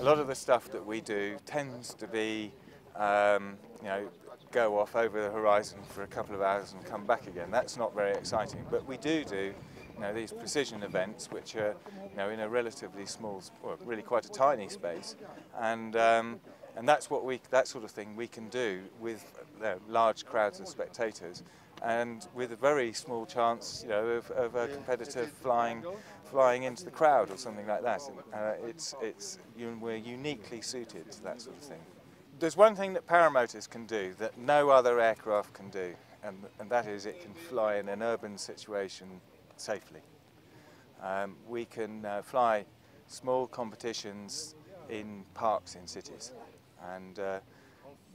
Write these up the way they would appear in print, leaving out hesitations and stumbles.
lot of the stuff that we do tends to be, you know, go off over the horizon for a couple of hours and come back again. That's not very exciting, but we do, you know, these precision events, which are, you know, in a relatively small, or really quite a tiny space, and that's what that sort of thing we can do with large crowds of spectators, and with a very small chance, you know, of a competitor flying into the crowd or something like that. And, we're uniquely suited to that sort of thing. There's one thing that paramotors can do that no other aircraft can do, and that is it can fly in an urban situation safely. We can fly small competitions in parks in cities, and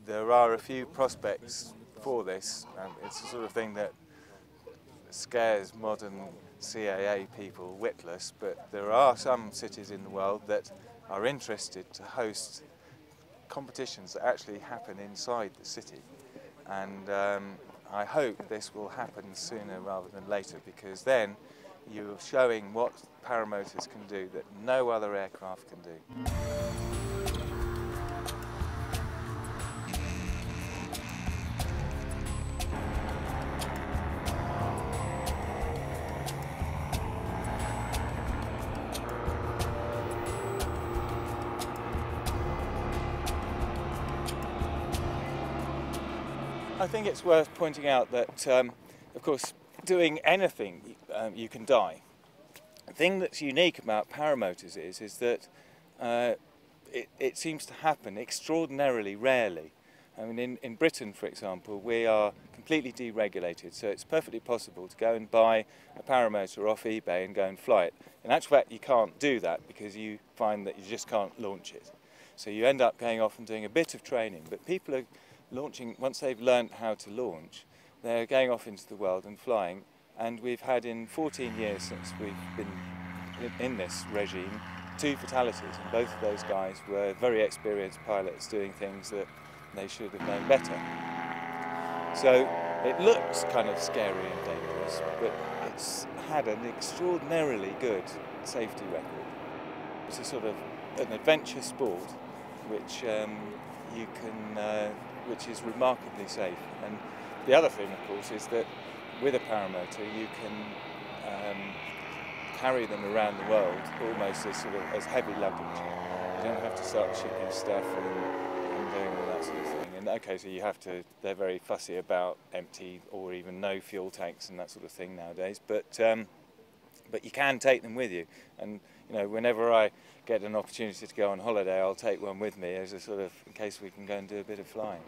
there are a few prospects for this. It's the sort of thing that scares modern CAA people witless, but there are some cities in the world that are interested to host competitions that actually happen inside the city, and I hope this will happen sooner rather than later, because then you're showing what paramotors can do that no other aircraft can do. I think it's worth pointing out that, of course, doing anything you can die. The thing that's unique about paramotors is that it seems to happen extraordinarily rarely. I mean, in Britain, for example, we are completely deregulated, so it's perfectly possible to go and buy a paramotor off eBay and go and fly it. In actual fact, you can't do that because you find that you just can't launch it. So you end up going off and doing a bit of training, but people are launching, once they've learnt how to launch, they're going off into the world and flying, and we've had in 14 years since we've been in this regime 2 fatalities, and both of those guys were very experienced pilots doing things that they should have known better. So it looks kind of scary and dangerous, but it's had an extraordinarily good safety record. It's a sort of an adventure sport which which is remarkably safe. And the other thing, of course, is that with a paramotor you can carry them around the world almost as heavy luggage. You don't have to start shipping stuff and doing all that sort of thing. And okay, so they're very fussy about empty or even no fuel tanks and that sort of thing nowadays, but you can take them with you. And you know, whenever I get an opportunity to go on holiday, I'll take one with me as a sort of, in case we can go and do a bit of flying.